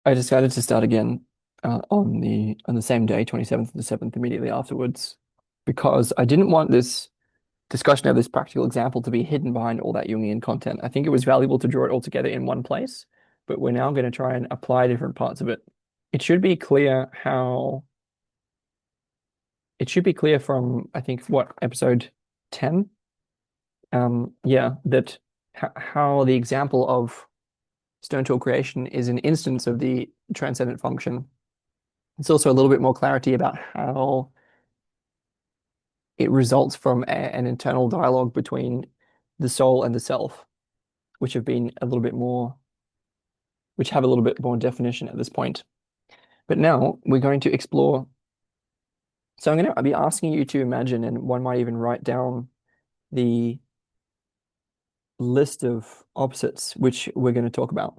I decided to start again on the same day, 27th of the 7th, immediately afterwards, because I didn't want this discussion of this practical example to be hidden behind all that Jungian content. I think it was valuable to draw it all together in one place, but we're now going to try and apply different parts of it. It should be clear how it should be clear from, I think, what, episode 10? Yeah, that how the example of stone tool creation is an instance of the transcendent function. It's also a little bit more clarity about how it results from an internal dialogue between the soul and the self, which have been a little bit more, which have a little bit more definition at this point. But now we're going to explore. So I'm going to be asking you to imagine, and one might even write down the list of opposites which we're going to talk about.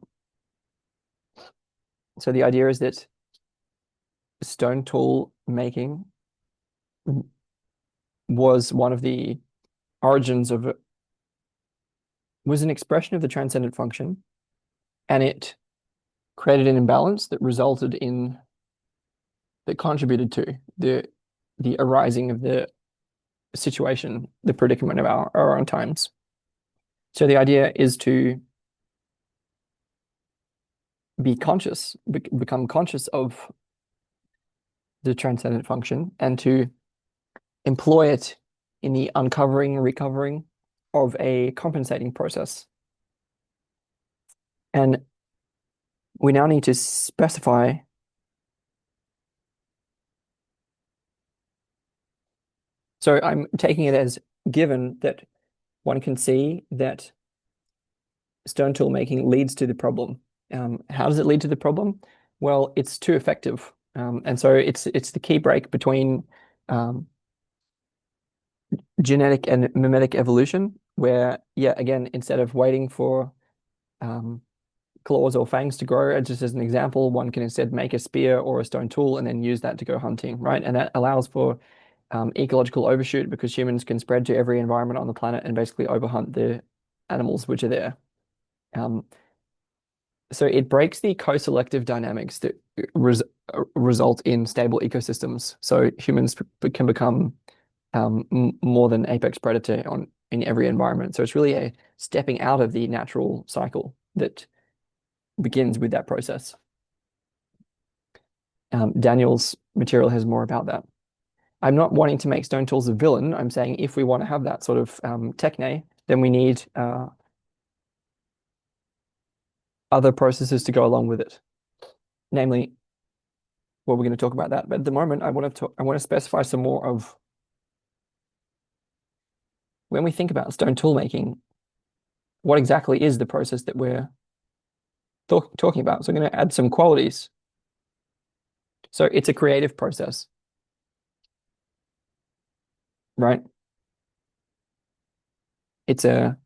So the idea is that stone tool making was one of the origins of it, was an expression of the transcendent function, and it created an imbalance that contributed to the arising of the situation, the predicament of our own times. So the idea is to be conscious, become conscious of the transcendent function, and to employ it in the uncovering and recovering of a compensating process. And we now need to specify. So I'm taking it as given that one can see that stone tool making leads to the problem. How does it lead to the problem? Well, it's too effective. And so it's the key break between genetic and mimetic evolution, where, yeah, again, instead of waiting for claws or fangs to grow, just as an example, one can instead make a spear or a stone tool and then use that to go hunting, right? And that allows for ecological overshoot because humans can spread to every environment on the planet and basically overhunt the animals which are there. Um, so it breaks the co-selective dynamics that result in stable ecosystems. So humans can become more than apex predator in every environment. So it's really a stepping out of the natural cycle that begins with that process. Daniel's material has more about that. I'm not wanting to make stone tools a villain. I'm saying if we want to have that sort of techne, then we need other processes to go along with it. Namely, well, we're going to talk about that. But at the moment, I want to specify some more of when we think about stone tool making, what exactly is the process that we're talking about? So I'm going to add some qualities. So it's a creative process, right? And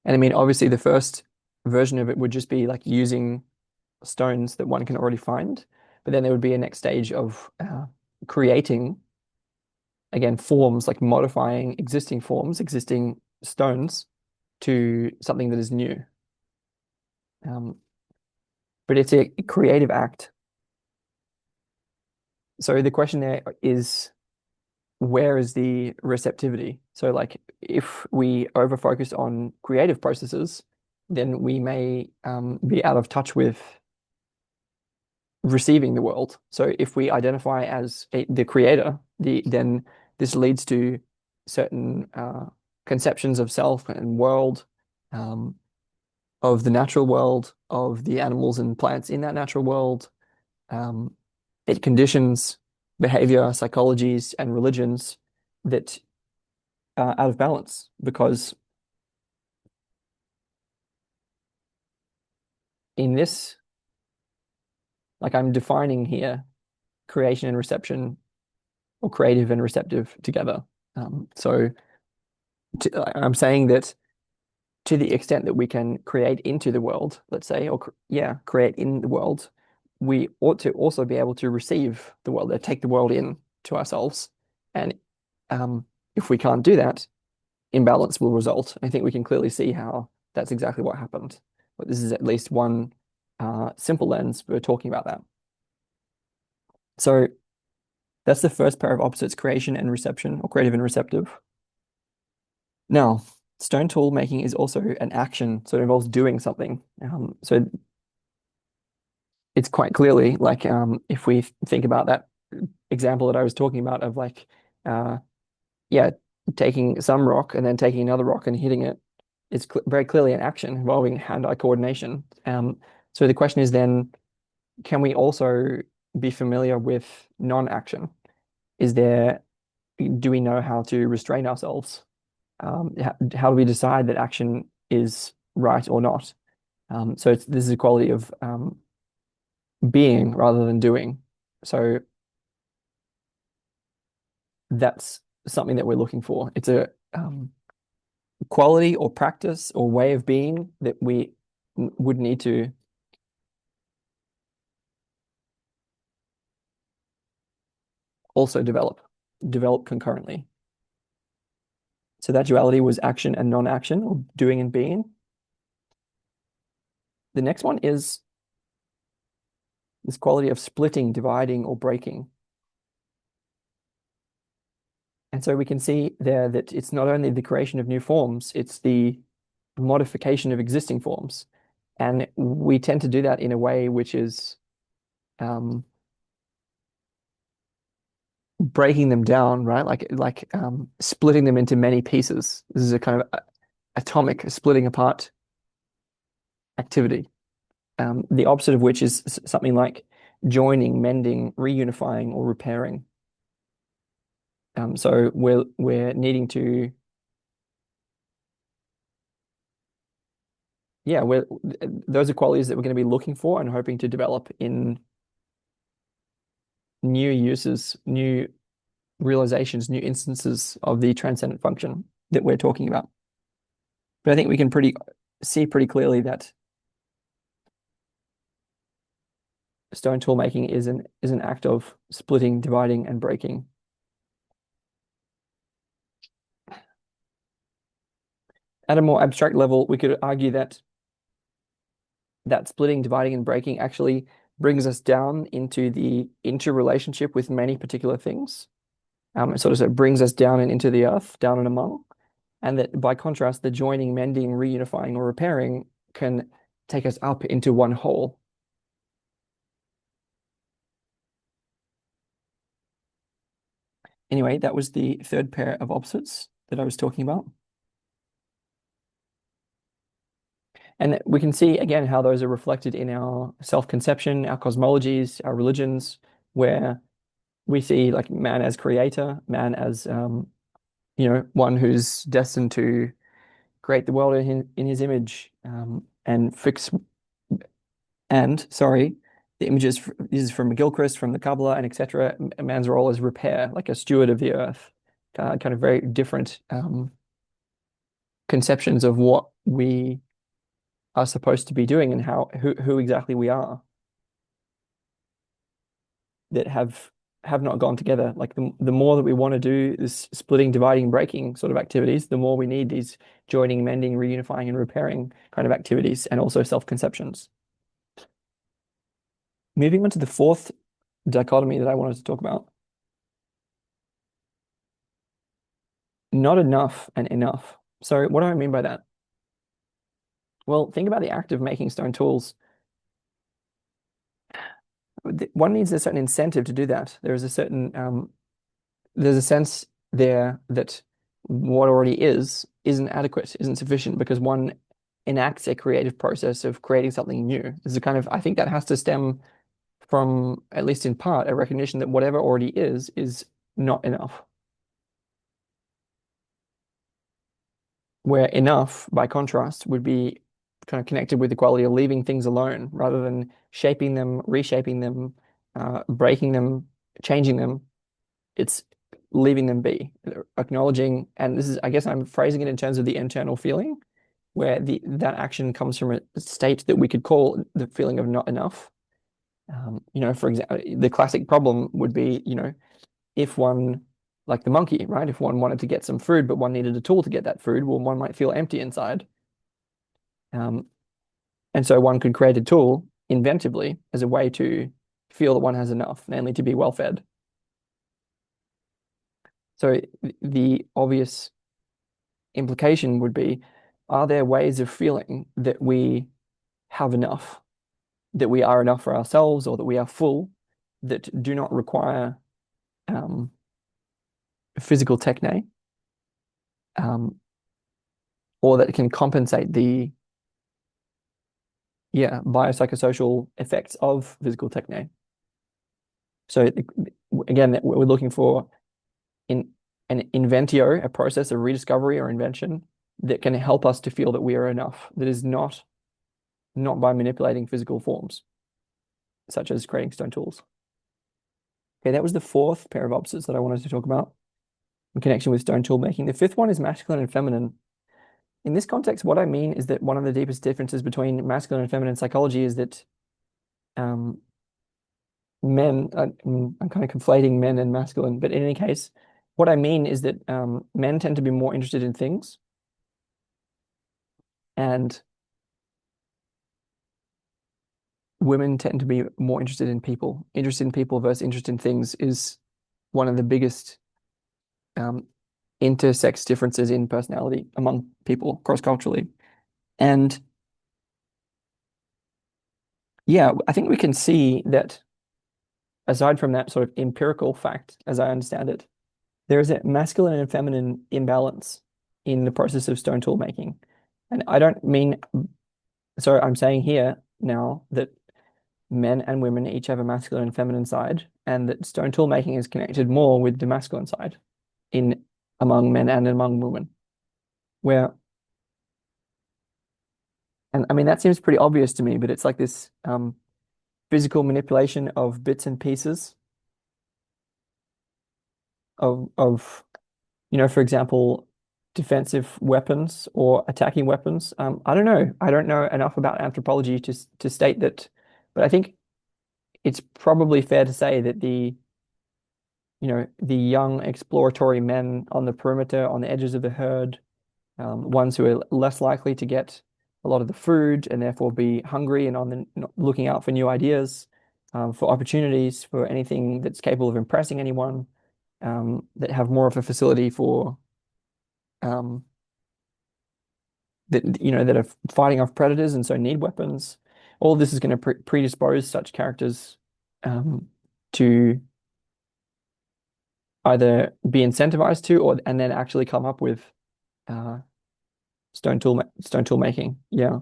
I mean, obviously the first version of it would just be like using stones that one can already find, but then there would be a next stage of creating, again, forms, like modifying existing forms, existing stones to something that is new. Um, but it's a creative act. So the question there is, where is the receptivity? So like if we over focus on creative processes, then we may be out of touch with receiving the world. So if we identify as the creator, then this leads to certain conceptions of self and world, of the natural world, of the animals and plants in that natural world. It conditions behavior, psychologies, and religions that are out of balance because in this, like I'm defining here, creation and reception, or creative and receptive together. So I'm saying that to the extent that we can create into the world, let's say, or yeah, create in the world, we ought to also be able to receive the world, take the world in to ourselves. And if we can't do that, imbalance will result. I think we can clearly see how that's exactly what happened. But this is at least one simple lens, we're talking about that. So that's the first pair of opposites, creation and reception, or creative and receptive. Now, stone tool making is also an action, so it involves doing something. So it's quite clearly like if we think about that example that I was talking about of like uh, yeah, taking some rock and then taking another rock and hitting it, it's cl very clearly an action involving hand-eye coordination. So the question is then, can we also be familiar with non-action? Is there, do we know how to restrain ourselves? How do we decide that action is right or not? So this is a quality of being rather than doing. So that's something that we're looking for. It's a quality or practice or way of being that we would need to also develop concurrently. So that duality was action and non-action, or doing and being. The next one is this quality of splitting, dividing, or breaking. And so we can see there that it's not only the creation of new forms, it's the modification of existing forms. And we tend to do that in a way which is breaking them down, right? Like splitting them into many pieces. This is a kind of atomic splitting apart activity. The opposite of which is something like joining, mending, reunifying, or repairing. So we're needing to, yeah, we're those are qualities that we're going to be looking for and hoping to develop in new uses, new realizations, new instances of the transcendent function that we're talking about. But I think we can see pretty clearly that stone tool making is an act of splitting, dividing, and breaking. At a more abstract level, we could argue that splitting, dividing, and breaking actually brings us down into the interrelationship with many particular things. It sort of brings us down and into the earth, down and among. And that by contrast, the joining, mending, reunifying, or repairing can take us up into one whole. Anyway, that was the third pair of opposites that I was talking about. And we can see again how those are reflected in our self-conception, our cosmologies, our religions, where we see like man as creator, man as one who's destined to create the world in his image, and fix. And sorry, the images this is from McGilchrist, from the Kabbalah, and etc. Man's role is repair, like a steward of the earth. Kind of very different conceptions of what we are supposed to be doing and who exactly we are, that have not gone together. Like the more that we want to do this splitting, dividing, breaking sort of activities, the more we need these joining, mending, reunifying, and repairing kind of activities, and also self-conceptions. Moving on to the fourth dichotomy that I wanted to talk about. Not enough and enough. So what do I mean by that? Well, think about the act of making stone tools. One needs a certain incentive to do that. There's a sense there that what already isn't adequate, isn't sufficient, because one enacts a creative process of creating something new. There's a kind of, I think that has to stem from, at least in part, a recognition that whatever already is not enough. Where enough, by contrast, would be kind of connected with the quality of leaving things alone rather than shaping them, reshaping them, breaking them, changing them. It's leaving them be, acknowledging, and this is, I guess I'm phrasing it in terms of the internal feeling, where that action comes from a state that we could call the feeling of not enough. For example, the classic problem would be, if one, like the monkey, right? If one wanted to get some food, but one needed a tool to get that food, well, one might feel empty inside. And so one could create a tool inventively as a way to feel that one has enough, namely to be well fed. So the obvious implication would be, are there ways of feeling that we have enough, that we are enough for ourselves, or that we are full, that do not require um, physical techne, um, or that can compensate the biopsychosocial effects of physical techne. So again, we're looking for in an inventio, a process of rediscovery or invention that can help us to feel that we are enough, that is not by manipulating physical forms, such as creating stone tools. Okay, that was the fourth pair of opposites that I wanted to talk about in connection with stone tool making. The fifth one is masculine and feminine. In this context, what I mean is that one of the deepest differences between masculine and feminine psychology is that um, I'm kind of conflating men and masculine, but in any case, what I mean is that men tend to be more interested in things, and women tend to be more interested in people. Interested in people versus interested in things is one of the biggest um, intersex differences in personality among people cross-culturally. And yeah, I think we can see that aside from that sort of empirical fact, as I understand it, there is a masculine and feminine imbalance in the process of stone tool making. And I don't mean, so I'm saying here now that men and women each have a masculine and feminine side, and that stone tool making is connected more with the masculine side in among men and among women. Where, and I mean, that seems pretty obvious to me, but it's like this physical manipulation of bits and pieces of for example, defensive weapons or attacking weapons. I don't know. I don't know enough about anthropology to state that, but I think it's probably fair to say that the young exploratory men on the perimeter, on the edges of the herd, ones who are less likely to get a lot of the food and therefore be hungry and on the looking out for new ideas, for opportunities, for anything that's capable of impressing anyone, that have more of a facility for um, that are fighting off predators and so need weapons. All this is going to predispose such characters to either be incentivized to or and then actually come up with uh, stone tool making. Yeah.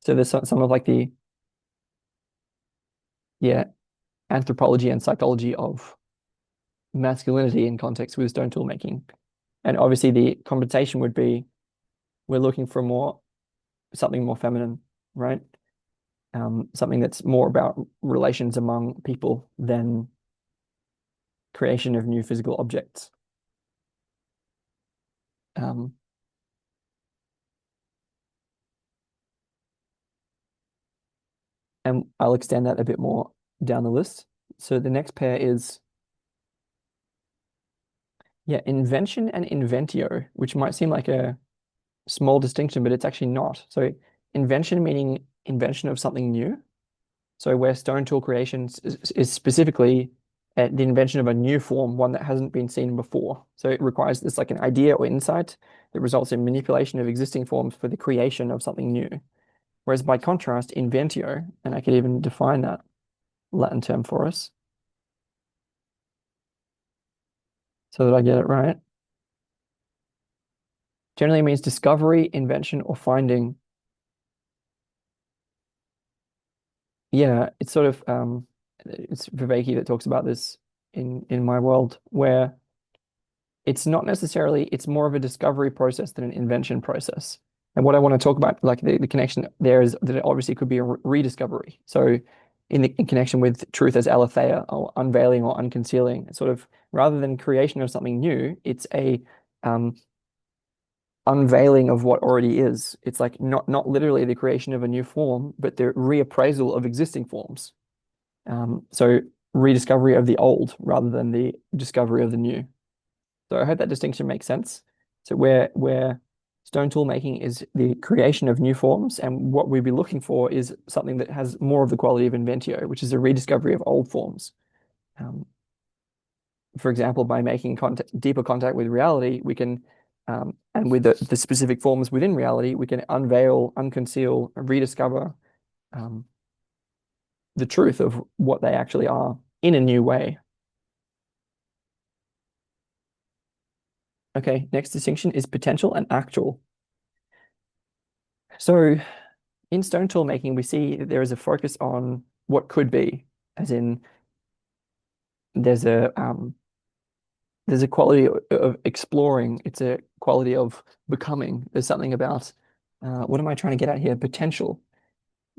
So there's some of like the yeah anthropology and psychology of masculinity in context with stone tool making, and obviously the compensation would be we're looking for something more feminine, right? Something that's more about relations among people than creation of new physical objects. Um, and I'll extend that a bit more down the list. So the next pair is, invention and inventio, which might seem like a small distinction, but it's actually not. So invention meaning invention of something new. So where stone tool creations is specifically the invention of a new form, one that hasn't been seen before. So it requires this like an idea or insight that results in manipulation of existing forms for the creation of something new. Whereas by contrast, inventio, and I could even define that Latin term for us so that I get it right, generally means discovery, invention, or finding. Yeah, it's sort of it's Vervaeke that talks about this in my world, where it's not necessarily, it's more of a discovery process than an invention process. And what I want to talk about, like the connection there is that it obviously could be a rediscovery. So in connection with truth as aletheia or unveiling or unconcealing, it's sort of rather than creation of something new, it's a um, unveiling of what already is. It's like not literally the creation of a new form, but the reappraisal of existing forms. So rediscovery of the old rather than the discovery of the new. So I hope that distinction makes sense. So where Stone tool making is the creation of new forms, and what we'd be looking for is something that has more of the quality of inventio, which is a rediscovery of old forms. Um, for example, by making deeper contact with reality, we can, and with the specific forms within reality, we can unveil, unconceal, rediscover um, the truth of what they actually are in a new way. Okay, next distinction is potential and actual. So in stone tool making, we see there is a focus on what could be, as in there's a quality of exploring. It's a quality of becoming. There's something about what am I trying to get at here? Potential.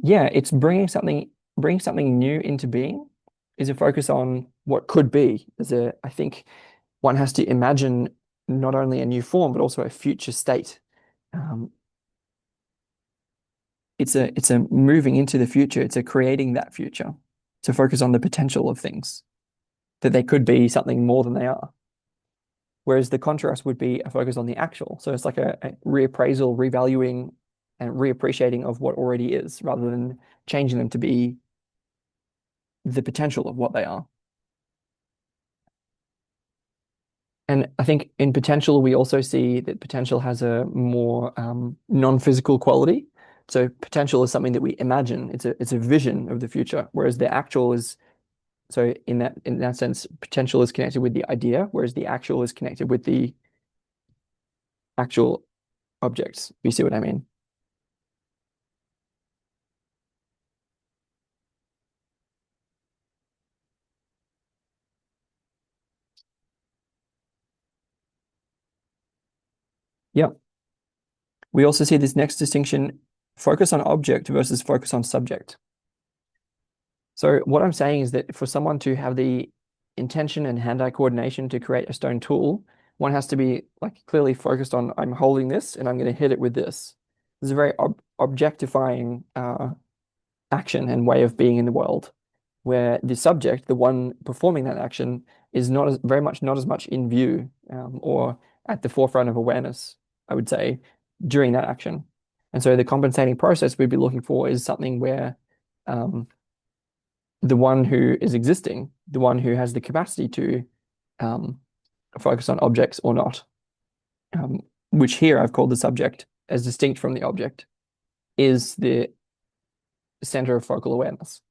Yeah, it's bringing something new into being is a focus on what could be. I think one has to imagine not only a new form but also a future state. Um, it's a moving into the future. It's a creating that future. To focus on the potential of things that they could be something more than they are. Whereas the contrast would be a focus on the actual. So it's like a reappraisal, revaluing, and reappreciating of what already is, rather than changing them to be the potential of what they are. And I think in potential, we also see that potential has a more non-physical quality. So potential is something that we imagine. It's a vision of the future, whereas the actual is so in that sense, potential is connected with the idea, whereas the actual is connected with the actual objects. You see what I mean? Yeah. We also see this next distinction, focus on object versus focus on subject. So what I'm saying is that for someone to have the intention and hand-eye coordination to create a stone tool, one has to be like clearly focused on I'm holding this and I'm going to hit it with this. This is a very objectifying action and way of being in the world, where the subject, the one performing that action, is not as very much not as much in view or at the forefront of awareness, I would say, during that action. And so the compensating process we'd be looking for is something where um, the one who is existing, the one who has the capacity to um, focus on objects or not, which here I've called the subject as distinct from the object, is the center of focal awareness.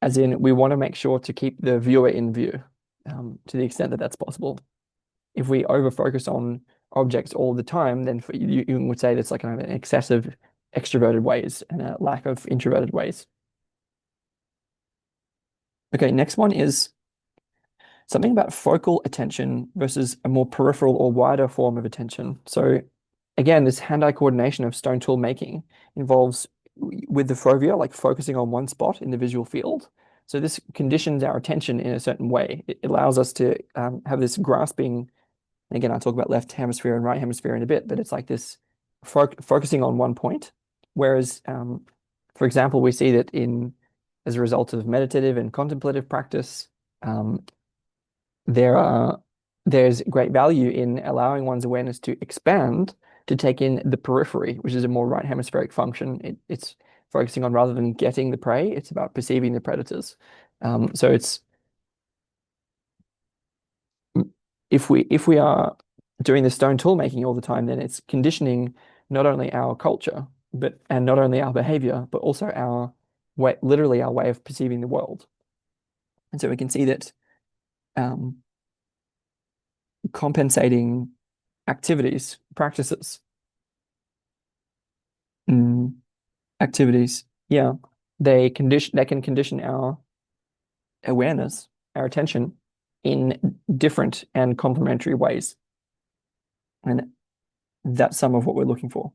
As in, we want to make sure to keep the viewer in view to the extent that that's possible. If we over focus on objects all the time, then you would say that's like kind of an excessive extroverted ways and a lack of introverted ways. Okay, next one is something about focal attention versus a more peripheral or wider form of attention. So again, this hand-eye coordination of stone tool making involves with the fovea, like focusing on one spot in the visual field. So this conditions our attention in a certain way. It allows us to have this grasping. And again, I'll talk about left hemisphere and right hemisphere in a bit, but it's like this focusing on one point. Whereas, for example, we see that as a result of meditative and contemplative practice, um, there are there's great value in allowing one's awareness to expand to take in the periphery, which is a more right hemispheric function. It's focusing on rather than getting the prey, it's about perceiving the predators. So it's if we are doing the stone tool making all the time, then it's conditioning not only our culture, and not only our behavior, but also our way, literally our way of perceiving the world. And so we can see that um, compensating activities, practices, mm, activities, yeah, they can condition our awareness, our attention in different and complementary ways. And that's some of what we're looking for.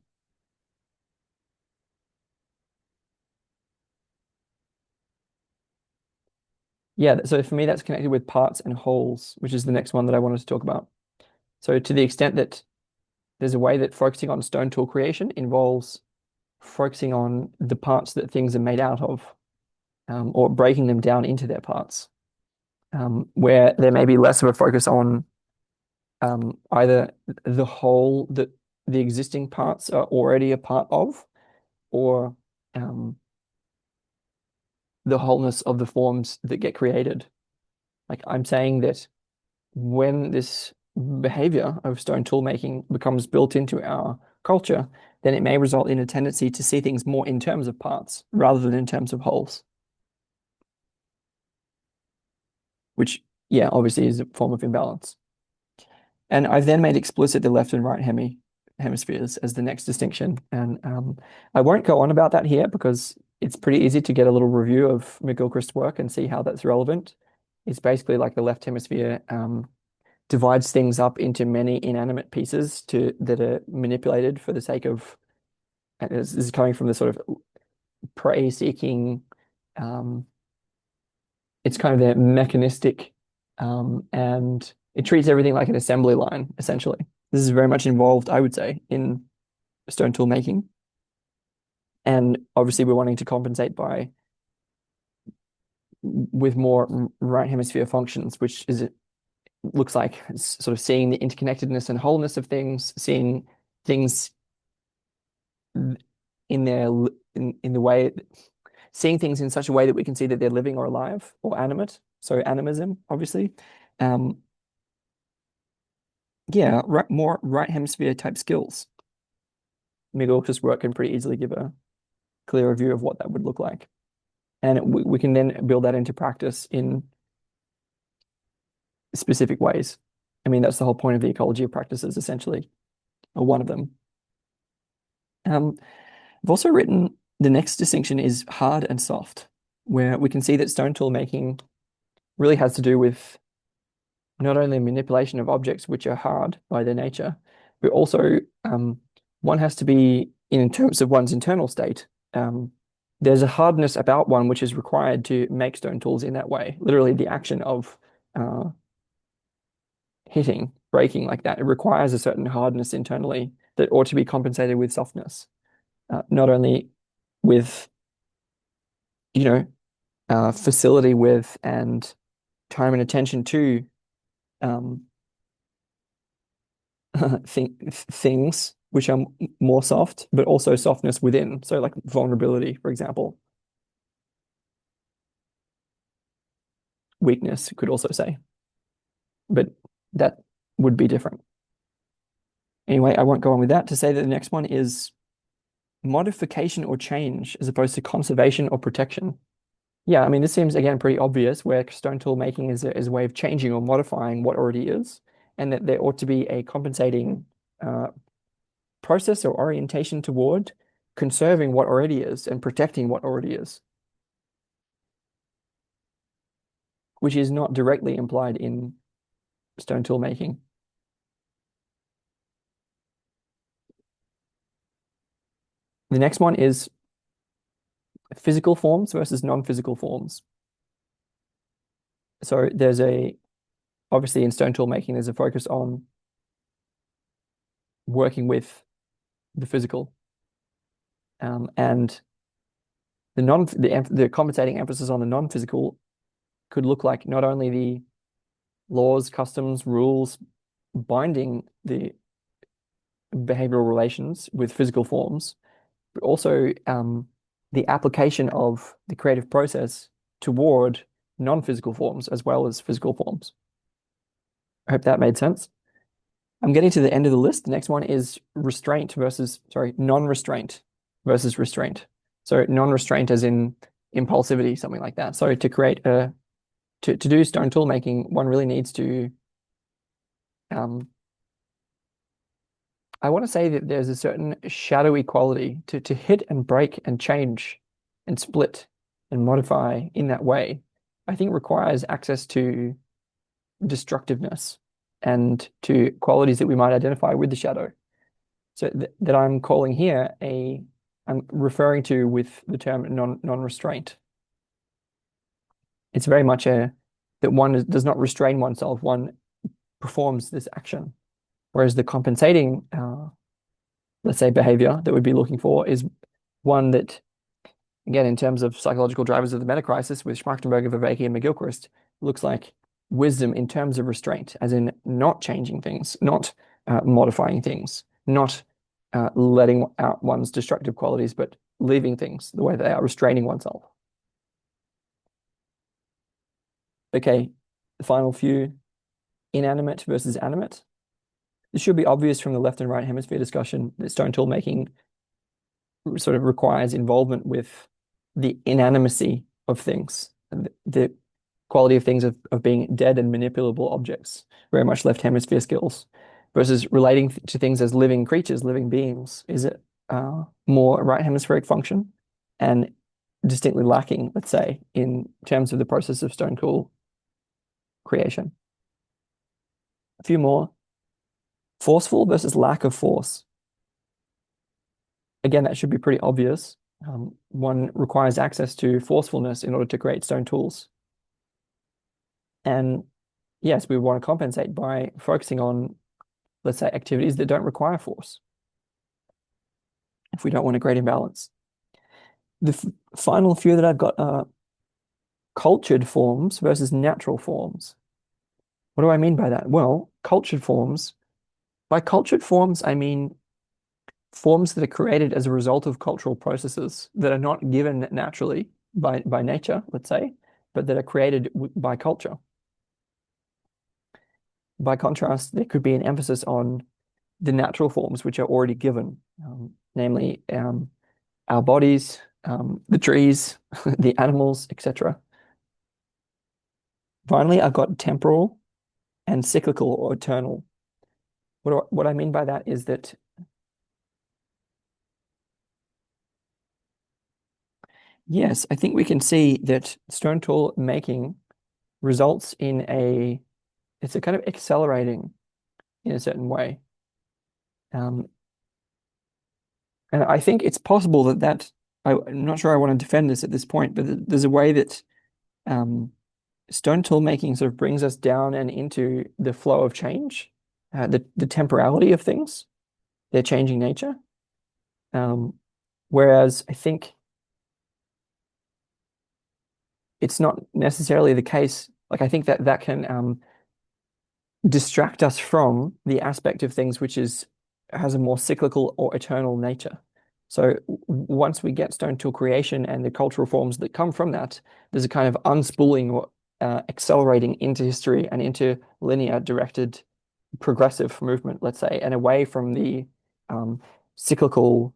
Yeah, so for me, that's connected with parts and wholes, which is the next one that I wanted to talk about. So to the extent that there's a way that focusing on stone tool creation involves focusing on the parts that things are made out of, or breaking them down into their parts, where there may be less of a focus on either the whole that the existing parts are already a part of, or um, the wholeness of the forms that get created. Like I'm saying that when this behavior of stone tool making becomes built into our culture, then it may result in a tendency to see things more in terms of parts rather than in terms of wholes, which, yeah, obviously is a form of imbalance. And I've then made explicit the left and right hemispheres as the next distinction. And I won't go on about that here because it's pretty easy to get a little review of McGilchrist's work and see how that's relevant. It's basically like the left hemisphere divides things up into many inanimate pieces that are manipulated for the sake of, and this is coming from the sort of prey-seeking, um, it's kind of the mechanistic, and it treats everything like an assembly line, essentially. This is very much involved, I would say, in stone tool making. And obviously we're wanting to compensate by with more right hemisphere functions, which is it looks like sort of seeing the interconnectedness and wholeness of things, seeing things in their in the way, seeing things in such a way that we can see that they're living or alive or animate. So animism, obviously. Um, yeah, more right hemisphere type skills. McGilchrist's work can pretty easily give a clearer view of what that would look like. And we can then build that into practice in specific ways. I mean, that's the whole point of the ecology of practices, essentially, or one of them. I've also written the next distinction is hard and soft, where we can see that stone tool making really has to do with not only manipulation of objects which are hard by their nature, but also one has to be in terms of one's internal state. There's a hardness about one which is required to make stone tools in that way. Literally, the action of hitting, breaking like that, it requires a certain hardness internally that ought to be compensated with softness, not only with, you know, facility with and time and attention to um, things which are more soft, but also softness within. So like vulnerability, for example, weakness, could also say, but that would be different. Anyway, I won't go on with that to say that the next one is modification or change as opposed to conservation or protection. Yeah, I mean, this seems again pretty obvious where stone tool making is a way of changing or modifying what already is, and that there ought to be a compensating process or orientation toward conserving what already is and protecting what already is, which is not directly implied in stone tool making. The next one is physical forms versus non-physical forms. So obviously in stone tool making, there's a focus on working with the physical, and the compensating emphasis on the non-physical could look like not only the laws, customs, rules binding the behavioral relations with physical forms, but also the application of the creative process toward non-physical forms as well as physical forms. I hope that made sense. I'm getting to the end of the list. The next one is non-restraint versus restraint. So non-restraint as in impulsivity, something like that. So to do stone tool making, one really needs to I want to say that there's a certain shadowy quality to hit and break and change and split and modify in that way, I think requires access to destructiveness and to qualities that we might identify with the shadow. So that I'm calling here I'm referring to with the term non-restraint. It's very much that one does not restrain oneself, one performs this action. Whereas the compensating, let's say, behavior that we'd be looking for is one that, again, in terms of psychological drivers of the metacrisis with Schmachtenberger, Vervaeke, and McGilchrist, looks like wisdom in terms of restraint, as in not changing things, not modifying things, not letting out one's destructive qualities, but leaving things the way they are, restraining oneself. Okay, the final few, inanimate versus animate. This should be obvious from the left and right hemisphere discussion that stone tool making sort of requires involvement with the inanimacy of things, the quality of things of being dead and manipulable objects, very much left hemisphere skills, versus relating to things as living creatures, living beings. Is it more right hemispheric function and distinctly lacking, let's say, in terms of the process of stone tool creation? A few more. Forceful versus lack of force. Again, that should be pretty obvious. One requires access to forcefulness in order to create stone tools. And yes, we want to compensate by focusing on, let's say, activities that don't require force if we don't want a great imbalance. The final few that I've got are cultured forms versus natural forms. What do I mean by that? Well, cultured forms, by cultured forms, I mean forms that are created as a result of cultural processes that are not given naturally by nature, let's say, but that are created by culture. By contrast, there could be an emphasis on the natural forms which are already given, namely our bodies, the trees, the animals, etc. Finally, I've got temporal and cyclical or eternal. What I mean by that is that yes, I think we can see that stone tool making results in it's a kind of accelerating in a certain way. And I think it's possible I'm not sure I want to defend this at this point, but there's a way that stone tool making sort of brings us down and into the flow of change, the temporality of things, their changing nature. Whereas I think it's not necessarily the case. Like I think that can distract us from the aspect of things which has a more cyclical or eternal nature. So once we get stone tool creation and the cultural forms that come from that, there's a kind of unspooling or accelerating into history and into linear directed progressive movement, let's say, and away from the cyclical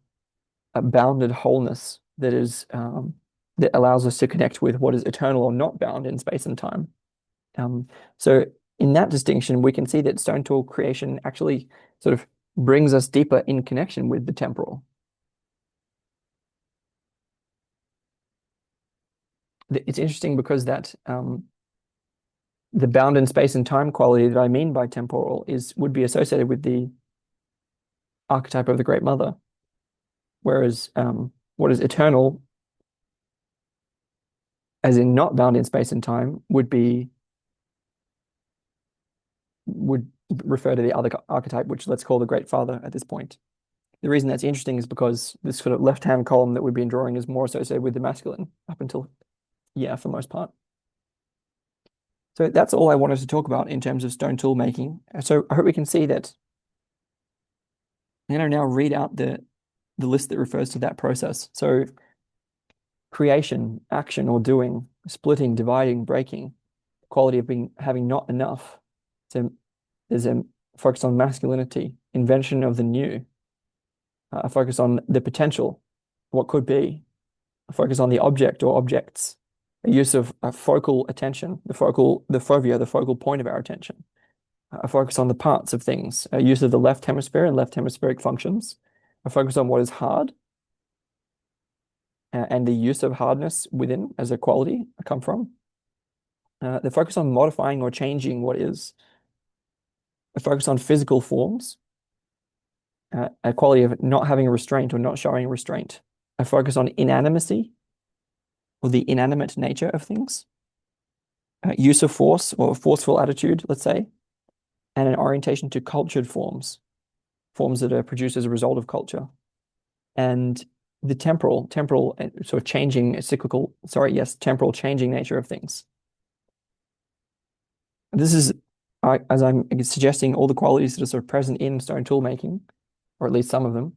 bounded wholeness that allows us to connect with what is eternal or not bound in space and time. So in that distinction, we can see that stone tool creation actually sort of brings us deeper in connection with the temporal. It's interesting because that the bound in space and time quality that I mean by temporal would be associated with the archetype of the Great Mother, whereas what is eternal, as in not bound in space and time, would refer to the other archetype, which let's call the Great Father at this point. The reason that's interesting is because this sort of left-hand column that we've been drawing is more associated with the masculine up until, yeah, for most part. So that's all I wanted to talk about in terms of stone tool making. So I hope we can see that. I'm going to now read out the list that refers to that process. So creation, action or doing, splitting, dividing, breaking, quality of having not enough. So there's a focus on masculinity, invention of the new, a focus on the potential, what could be, a focus on the object or objects, a use of a focal attention, the fovea, the focal point of our attention, a focus on the parts of things, a use of the left hemisphere and left hemispheric functions, a focus on what is hard, and the use of hardness within as a quality come from. The focus on modifying or changing what is, a focus on physical forms, a quality of not having a restraint or not showing restraint, a focus on inanimacy or the inanimate nature of things, use of force or forceful attitude, let's say, and an orientation to cultured forms that are produced as a result of culture, and the temporal sort of changing changing nature of things. This is, as I'm suggesting, all the qualities that are sort of present in stone tool making, or at least some of them,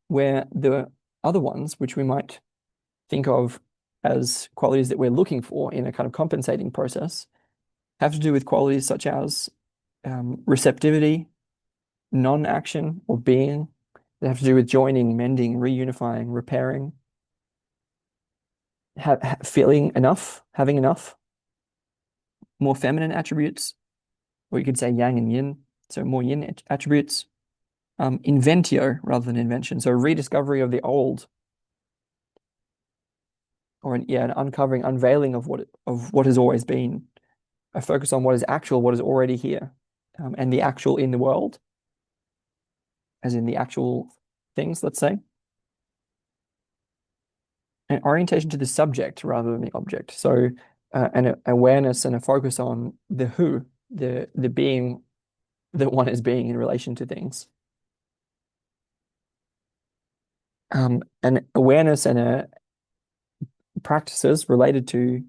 where the other ones, which we might think of as qualities that we're looking for in a kind of compensating process, have to do with qualities such as receptivity, non-action or being. They have to do with joining, mending, reunifying, repairing, feeling enough, having enough, more feminine attributes, or you could say yang and yin, so more yin attributes. Inventio rather than invention, so rediscovery of the old, or an uncovering, unveiling of what has always been. A focus on what is actual, what is already here, and the actual in the world, as in the actual things, let's say. An orientation to the subject rather than the object. So an awareness and a focus on the who, the being that one is being in relation to things. An awareness and a practices related to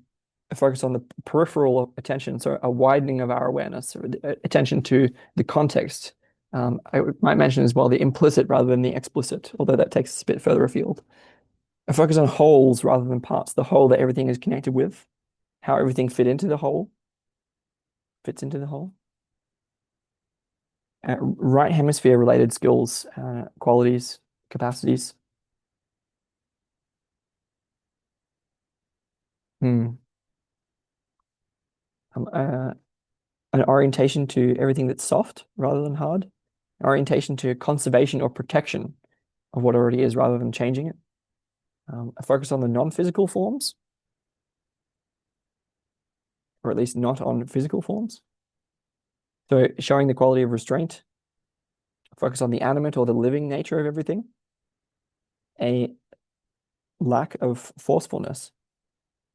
a focus on the peripheral attention, so a widening of our awareness, or attention to the context. I might mention as well the implicit rather than the explicit, although that takes us a bit further afield. A focus on wholes rather than parts, the whole that everything is connected with, how everything fits into the whole. Right hemisphere related skills, qualities, capacities. Hmm. Um, uh, an orientation to everything that's soft rather than hard. An orientation to conservation or protection of what already is rather than changing it. A focus on the non-physical forms, or at least not on physical forms. So showing the quality of restraint, focus on the animate or the living nature of everything. A lack of forcefulness,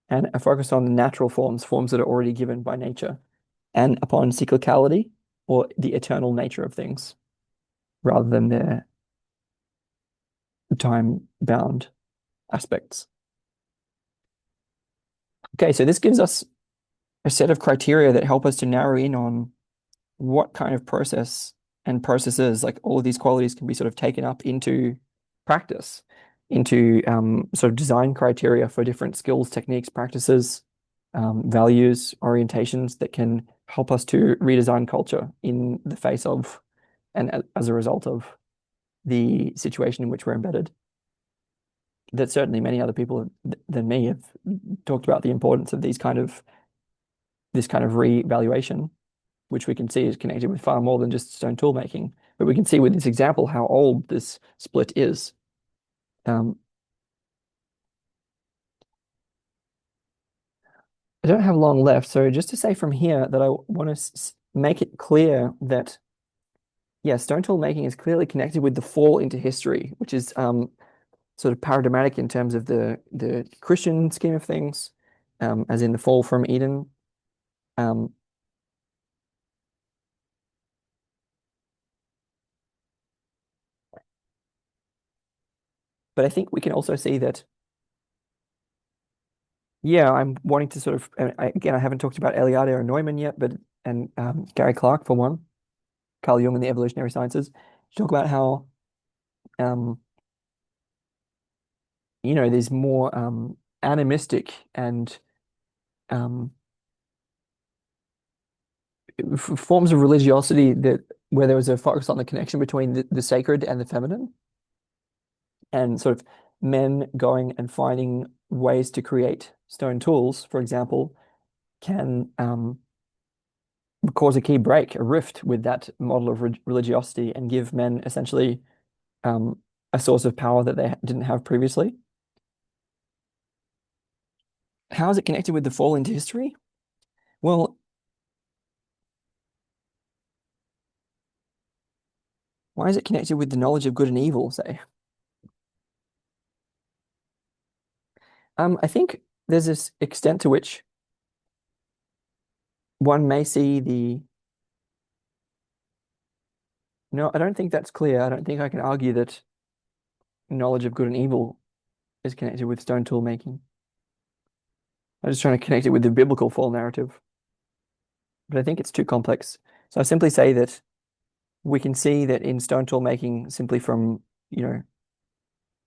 and a focus on the natural forms, forms that are already given by nature, and upon cyclicality or the eternal nature of things, rather than their time-bound aspects. Okay, so this gives us a set of criteria that help us to narrow in on what kind of process and processes, like all of these qualities, can be sort of taken up into practice, into sort of design criteria for different skills, techniques, practices, values, orientations that can help us to redesign culture in the face of and as a result of the situation in which we're embedded. That certainly many other people than me have talked about the importance of this kind of re-evaluation, which we can see is connected with far more than just stone tool making. But we can see with this example how old this split is. Um, I don't have long left, so just to say from here that I want to make it clear that, yeah, stone tool making is clearly connected with the fall into history, which is sort of paradigmatic in terms of the Christian scheme of things, as in the fall from Eden. Um, but I think we can also see that, yeah, I'm wanting to sort of, again, I haven't talked about Eliade or Neumann yet, but and Gary Clark for one, Carl Jung and the evolutionary sciences, to talk about how um, there's more animistic and um, forms of religiosity that where there was a focus on the connection between the sacred and the feminine, and sort of men going and finding ways to create stone tools, for example, can cause a key break, a rift with that model of religiosity, and give men essentially um, a source of power that they didn't have previously. How is it connected with the fall into history? Well, why is it connected with the knowledge of good and evil, say? I think there's this extent to which one may see the. No, I don't think that's clear. I don't think I can argue that knowledge of good and evil is connected with stone tool making. I'm just trying to connect it with the biblical fall narrative. but I think it's too complex. So I simply say that we can see that in stone tool making, simply from,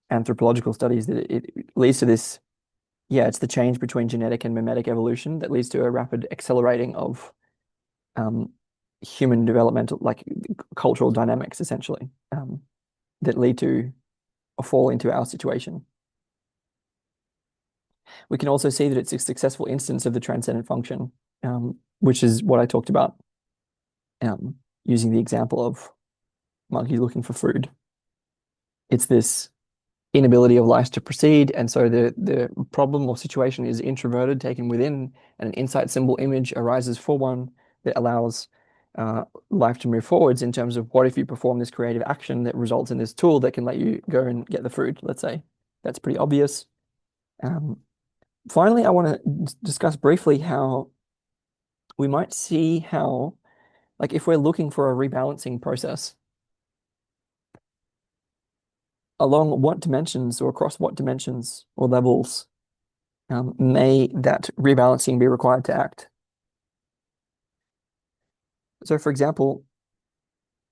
anthropological studies, that it leads to this, yeah, it's the change between genetic and mimetic evolution that leads to a rapid accelerating of um, human developmental, like cultural dynamics, essentially, that lead to a fall into our situation. We can also see that it's a successful instance of the transcendent function, which is what I talked about, using the example of monkey looking for food. It's this inability of life to proceed, and so the problem or situation is introverted, taken within, and an insight symbol image arises for one that allows life to move forwards in terms of what if you perform this creative action that results in this tool that can let you go and get the food, let's say. That's pretty obvious. Finally, I want to discuss briefly how we might see how, like, if we're looking for a rebalancing process, along what dimensions or across what dimensions or levels may that rebalancing be required to act? So, for example,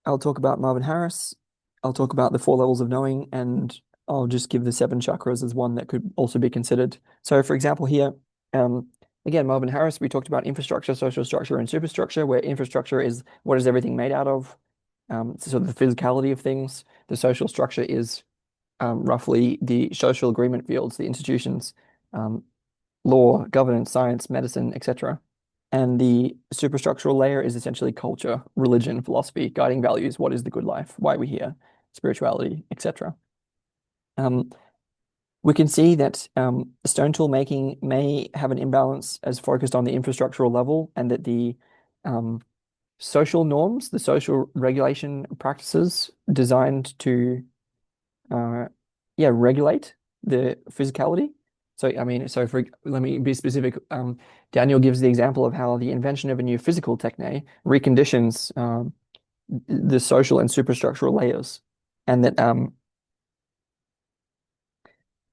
I'll talk about Marvin Harris, I'll talk about the four levels of knowing, and I'll just give the seven chakras as one that could also be considered. So, for example, here, again, Marvin Harris, we talked about infrastructure, social structure, and superstructure, where infrastructure is what is everything made out of, so the physicality of things. The social structure is roughly the social agreement fields, the institutions, um, law, governance, science, medicine, etc. And the superstructural layer is essentially culture, religion, philosophy, guiding values, what is the good life, why are we here, spirituality, etc. Um, we can see that stone tool making may have an imbalance as focused on the infrastructural level, and that the social norms, the social regulation practices designed to regulate the physicality. So, I mean, let me be specific. Daniel gives the example of how the invention of a new physical techne reconditions the social and superstructural layers, and that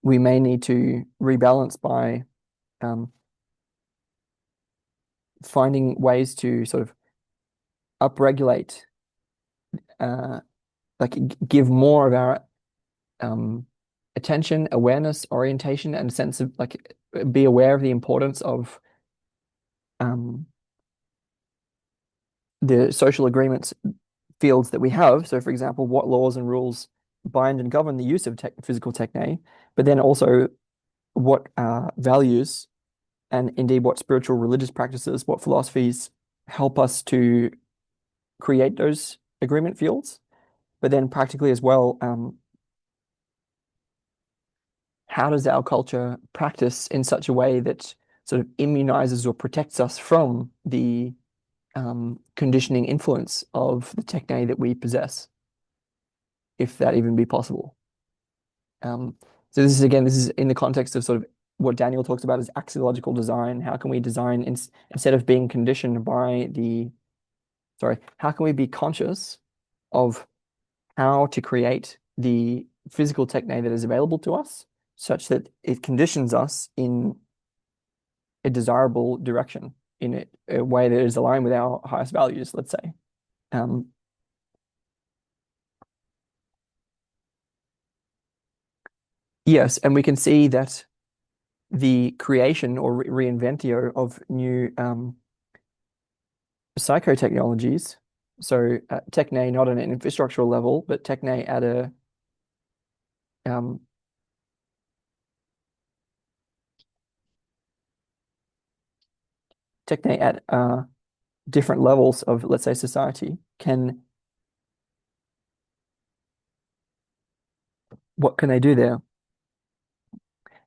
we may need to rebalance by finding ways to sort of upregulate, like give more of our attention, awareness, orientation, and sense of like be aware of the importance of um, the social agreements fields that we have. So, for example, what laws and rules bind and govern the use of physical techne, but then also what values and indeed what spiritual religious practices, what philosophies help us to create those agreement fields, but then practically as well, how does our culture practice in such a way that sort of immunizes or protects us from the conditioning influence of the techne that we possess, if that even be possible. So this is in the context of sort of what Daniel talks about as axiological design. How can we design instead of being conditioned by how can we be conscious of how to create the physical techne that is available to us such that it conditions us in a desirable direction, in a way that is aligned with our highest values, let's say. Um, yes, and we can see that the creation or reinventio of new psychotechnologies, so techne not on an infrastructural level, but techne at a um, techne at different levels of, let's say, society can, what can they do there?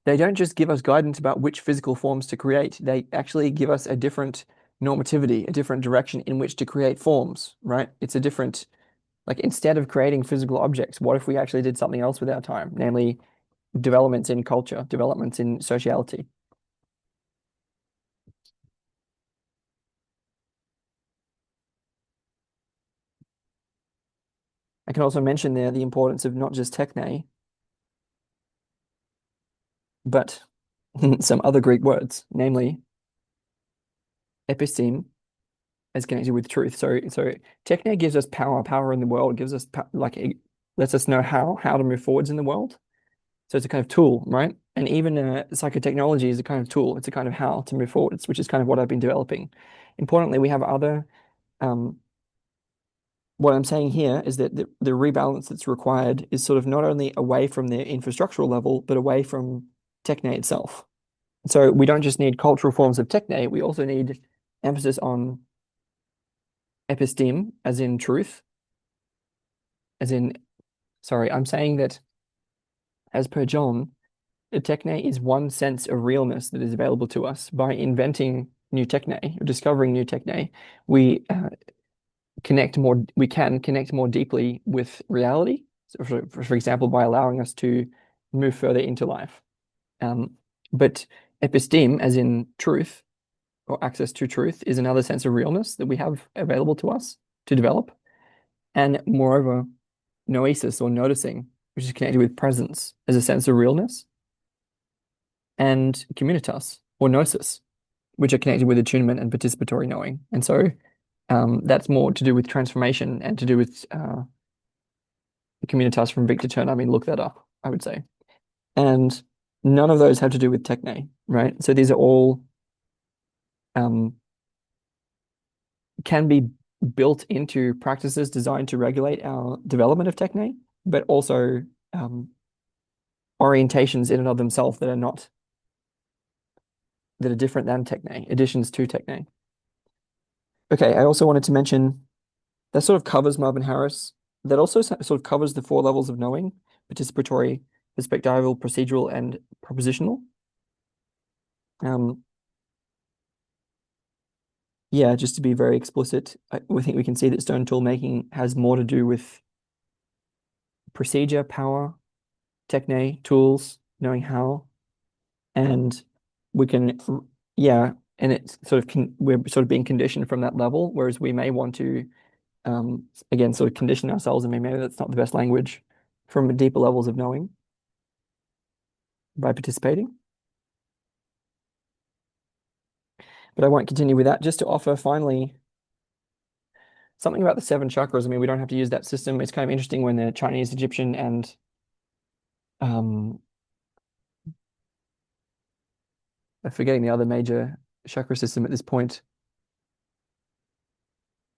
They don't just give us guidance about which physical forms to create. They actually give us a different normativity, a different direction in which to create forms, right? It's a different, like instead of creating physical objects, what if we actually did something else with our time, namely developments in culture, developments in sociality? I can also mention there the importance of not just techne, but some other Greek words, namely episteme as connected with truth. So Techne gives us power in the world, gives us like it lets us know how to move forwards in the world. So it's a kind of tool, right? And even psychotechnology is a kind of tool. It's a kind of how to move forwards, which is kind of what I've been developing. Importantly, we have other. Um, what I'm saying here is that the rebalance that's required is sort of not only away from the infrastructural level, but away from Techne itself. So we don't just need cultural forms of Techne, we also need emphasis on episteme, as in truth, as in, sorry, I'm saying that as per John, the Techne is one sense of realness that is available to us. By inventing new Techne, or discovering new Techne, we we can connect more deeply with reality. So for example, by allowing us to move further into life. Um, but episteme, as in truth or access to truth, is another sense of realness that we have available to us to develop. And moreover, noesis or noticing, which is connected with presence as a sense of realness, and communitas or gnosis, which are connected with attunement and participatory knowing. And so that's more to do with transformation and to do with communitas from Victor Turner. I mean, look that up, I would say. And none of those have to do with Techne, right? So these are all um, can be built into practices designed to regulate our development of Techne, but also um, orientations in and of themselves that are not that are different than Techne, additions to Techne. Okay, I also wanted to mention that sort of covers Marvin Harris. That also sort of covers the four levels of knowing: participatory, perspectival, procedural, and propositional. Um, yeah, just to be very explicit, we think we can see that stone tool making has more to do with procedure, power, techne, tools, knowing how, and we can, yeah, and it's sort of we're sort of being conditioned from that level, whereas we may want to, again, sort of condition ourselves, and maybe that's not the best language, from deeper levels of knowing by participating. But I won't continue with that. Just to offer finally something about the seven chakras. I mean, we don't have to use that system. It's kind of interesting when the Chinese, Egyptian, and um, I'm forgetting the other major chakra system at this point.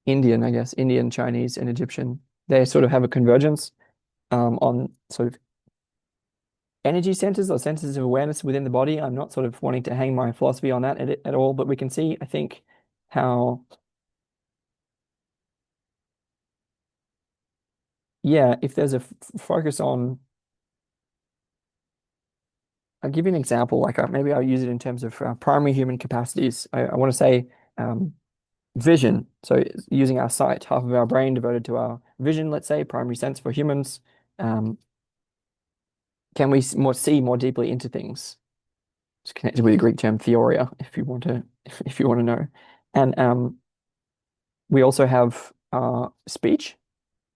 Indian, I guess, Indian, Chinese, and Egyptian. They sort of have a convergence on sort of energy centers or centers of awareness within the body. I'm not sort of wanting to hang my philosophy on that at all, but we can see, I think, how, yeah, if there's a focus on, I'll give you an example, like maybe I'll use it in terms of primary human capacities. I want to say vision. So using our sight, half of our brain devoted to our vision, let's say, primary sense for humans. Um, can we see more deeply into things? It's connected with the Greek term theoria, if you want to know. And we also have speech,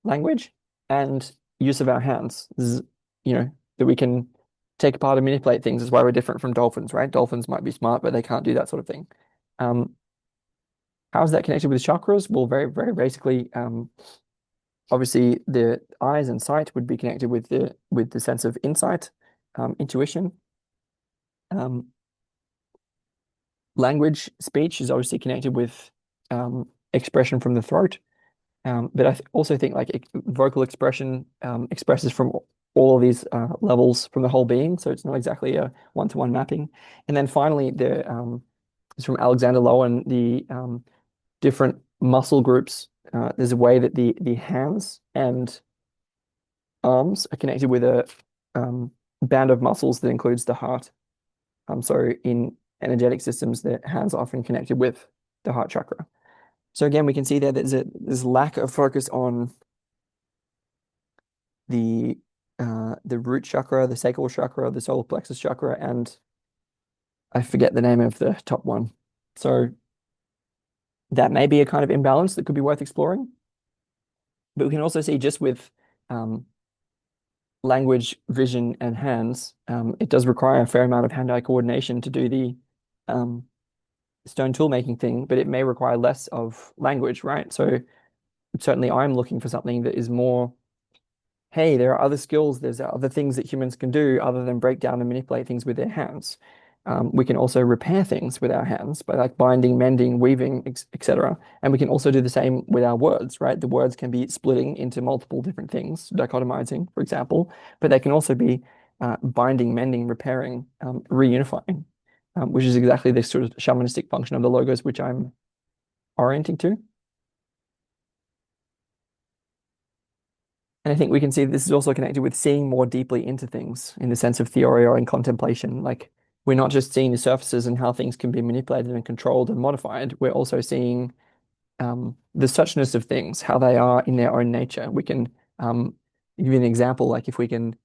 language, and use of our hands. This is, that we can take apart and manipulate things. Is why we're different from dolphins, right? Dolphins might be smart, but they can't do that sort of thing. How is that connected with chakras? Well, very, very basically, obviously the eyes and sight would be connected with the sense of insight, intuition. Um, Language, speech is obviously connected with expression from the throat. But I also think like vocal expression expresses from all of these levels from the whole being. So it's not exactly a one-to-one mapping. And then finally, it's from Alexander Lowen, the different muscle groups. There's a way that the hands and arms are connected with a band of muscles that includes the heart. So in energetic systems, the hands are often connected with the heart chakra. So again, we can see there there's lack of focus on the root chakra, the sacral chakra, the solar plexus chakra, and I forget the name of the top one. So that may be a kind of imbalance that could be worth exploring. But we can also see just with language, vision, and hands, it does require a fair amount of hand-eye coordination to do the stone tool making thing, but it may require less of language, right? So certainly I'm looking for something that is more, hey, there are other skills, there's other things that humans can do other than break down and manipulate things with their hands. We can also repair things with our hands by like binding, mending, weaving, etc. And we can also do the same with our words, right? The words can be splitting into multiple different things, dichotomizing, for example, but they can also be binding, mending, repairing, reunifying, which is exactly this sort of shamanistic function of the logos, which I'm orienting to. And I think we can see this is also connected with seeing more deeply into things in the sense of theory or in contemplation. Like we're not just seeing the surfaces and how things can be manipulated and controlled and modified. We're also seeing the suchness of things, how they are in their own nature. We can give you an example, like if we can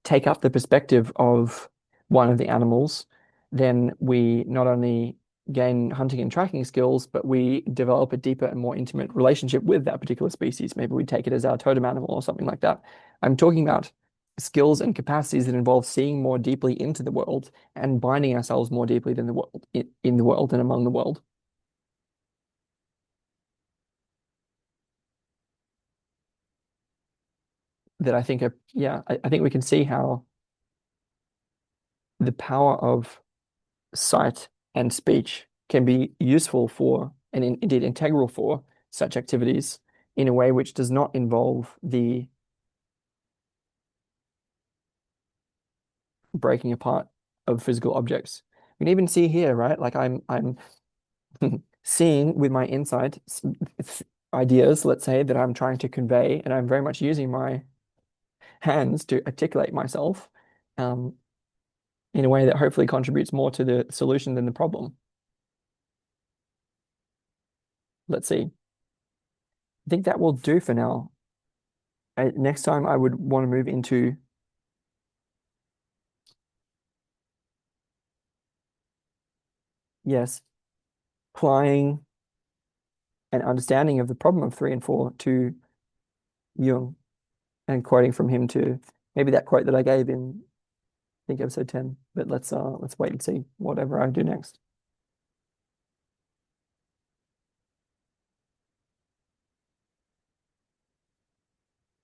take up the perspective of one of the animals, then we not only gain hunting and tracking skills, but we develop a deeper and more intimate relationship with that particular species. Maybe we take it as our totem animal or something like that. I'm talking about skills and capacities that involve seeing more deeply into the world and binding ourselves more deeply than the world in the world and among the world. That I think are, yeah, I think we can see how the power of sight and speech can be useful for, and indeed integral for, such activities in a way which does not involve the breaking apart of physical objects. You can even see here, right? Like I'm seeing with my insight ideas, let's say, that I'm trying to convey, and I'm very much using my hands to articulate myself um, in a way that hopefully contributes more to the solution than the problem. Let's see. I think that will do for now. Next time, I would want to move into, yes, applying an understanding of the problem of three and four to Jung and quoting from him to maybe that quote that I gave in, I think, episode 10. But let's wait and see whatever I do next.